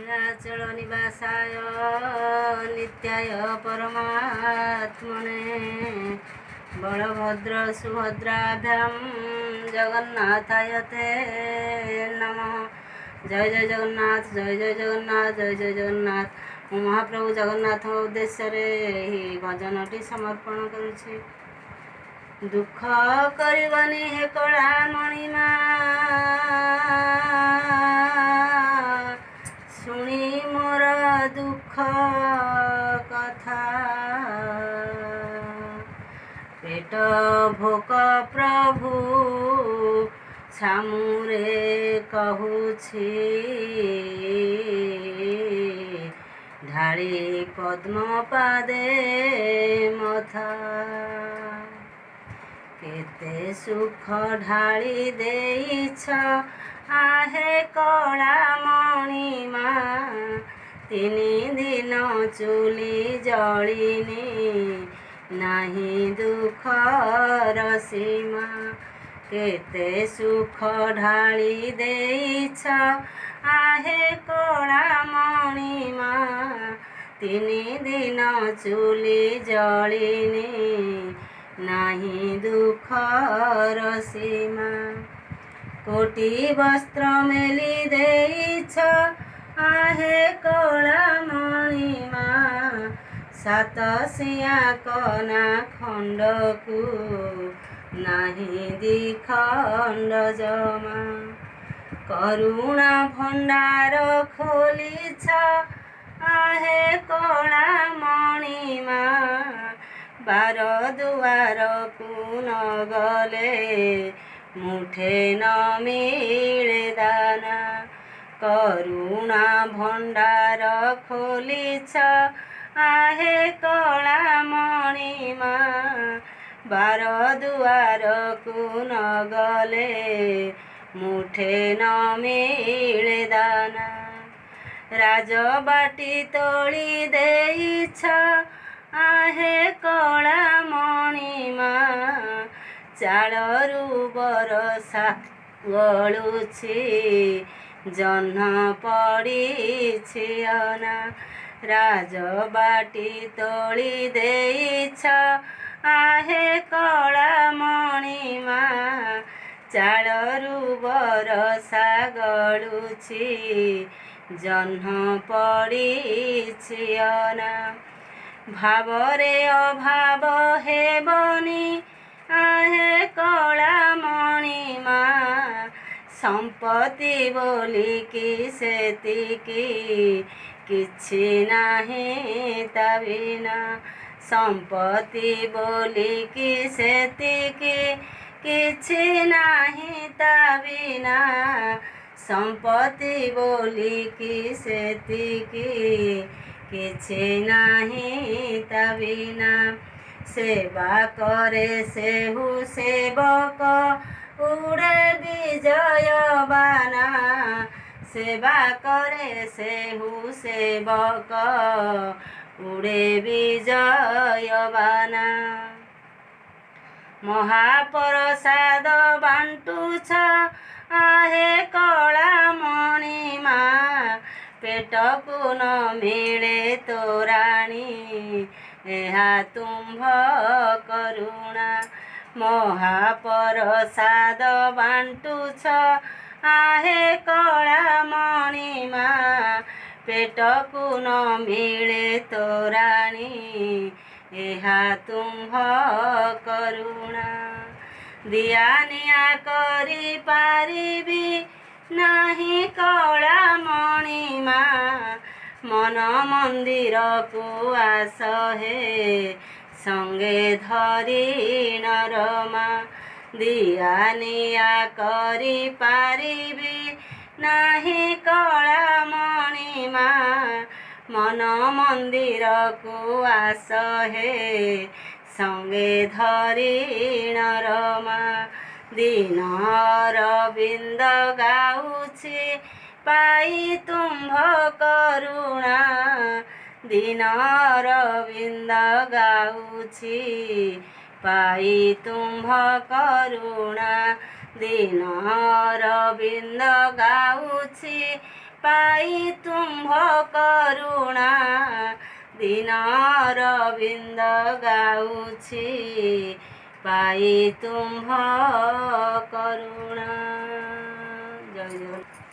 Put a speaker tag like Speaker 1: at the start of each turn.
Speaker 1: नीलाचल निवासाय नित्याय परमात्मने बलभद्र सुभद्राभ्यां जगन्नाथाय ते नमः। जय जय जगन्नाथ, जय जय जगन्नाथ, जय जय जगन्नाथ। ମୁଁ ମହାପ୍ରଭୁ ଜଗନ୍ନାଥଙ୍କ ଉଦ୍ଦେଶ୍ୟରେ ଏହି ଭଜନଟି ସମର୍ପଣ କରୁଛି। ଦୁଃଖ କରିବନି ହେ କଳା ମଣିମା, ଶୁଣି ମୋର ଦୁଃଖ କଥା। ପେଟ ଭୋକ ପ୍ରଭୁ ଛାମୁରେ କହୁଛି, ଢାଳି ପଦ୍ମ ପାଦେ ମଥା। କେତେ ସୁଖ ଢାଳି ଦେଇଛ आहे କଳା ମଣିମା, ତିନି ଦିନ ଚୁଲି ଜଳିନି ନାହିଁ ଦୁଃଖର ସୀମା। କେତେ ସୁଖ ଢାଳି ଦେଇଛ आहे କଳା ମଣିମା, ତିନି ଦିନ ଚୁଲି ଜଳିନି ନାହିଁ ଦୁଃଖର ସୀମା। କୋଟି ବସ୍ତ୍ର ମେଲି ଦେଇଛ आहे କଳା ମଣିମା, ସାତସିଆ କନା ଖଣ୍ଡକୁ ନାହିଁ ଦିଖଣ୍ଡ ଜମା। କରୁଣା ଭଣ୍ଡାର ଖୋଲିଛ आहे କଳା ମଣିମା, ବାର ଦୁଆରକୁ ନ ଗଲେ ମୁଠେ ନ ମିଳେ ଦାନା। କରୁଣା ଭଣ୍ଡାର ଖୋଲିଛ आहे କଳା ମଣିମା, ବାର ଦୁଆରକୁ ନ ଗଲେ ମୁଠେ ନ ମିଳେ ଦାନା। ରାଜବାଟୀ ତୋଳି ଦେଇଛ आहे କଳା ମଣିମା, ଚାଳରୁ ବରଷା ଗଳୁଛି ଜହ୍ନ ପଡ଼ିଛି ଅନା। ରାଜବାଟୀ ତୋଳି ଦେଇଛ आहे କଳା ମଣିମା, ଚାଳରୁ ବରଷା ଗଳୁଛି ଜହ୍ନ ପଡ଼ିଛି ଅନା। ଭାବରେ ଅଭାବ ହେବନି आहे କଳା ମଣିମା, ସମ୍ପତ୍ତି ବୋଲିକି ସେତିକି କିଛି ନାହିଁ ତା ବିନା। ସମ୍ପତ୍ତି ବୋଲିକି ସେତିକି କିଛି ନାହିଁ ତା ବିନା। ସମ୍ପତ୍ତି ବୋଲିକି ସେତିକି କିଛି ନାହିଁ ତା ବିନା। ସେବା କରେ ସେହୁ ସେବକ ଉଡ଼େ ବିଜୟ ବାନା, ସେବା କରେ ସେହୁ ସେବକ ଉଡ଼େ ବିଜୟ ବାନା। ମହାପ୍ରସାଦ ବାଣ୍ଟୁଛ आहे କଳା ମଣିମା, ପେଟକୁ ନ ମିଳେ ତୋରାଣି ଏହା ତୁମ୍ଭ କରୁଣା। ମହାପ୍ରସାଦ ବାଣ୍ଟୁଛ आहे କଳା ମଣିମା, ପେଟକୁ ନ ମିଳେ ତୋରାଣି ଏହା ତୁମ୍ଭ କରୁଣା। ଦିଆ ନିଆ କରି ପାରିବି ନାହିଁ କଳା ମଣିମା, ମନ ମନ୍ଦିରକୁ ଆସ ହେ ସଙ୍ଗେ ଧରି ନରମା। ଦିଆ ନିଆ କରି ପାରିବି ନାହିଁ କଳା ମଣିମା, ମନ ମନ୍ଦିରକୁ ଆସ ହେ ସଙ୍ଗେ ଧରି ନରମା। ଦିନ ଅରବିନ୍ଦ ଗାଉଛି ପାଇ ତୁମ୍ଭ କରୁଣା, ଦିନ ଅରବିନ୍ଦ ଗାଉଛି ପାଇ ତୁମ୍ଭ କରୁଣା। ଦିନ ଅରବିନ୍ଦ ଗାଉଛି ପାଇ ତୁମ୍ଭ କରୁଣା ଦିନର ବିନ୍ଦ ଗାଉଛି ପାଇ ତୁମ୍ଭ କରୁଣା। ଜୟ ଜଗନ୍ନାଥ।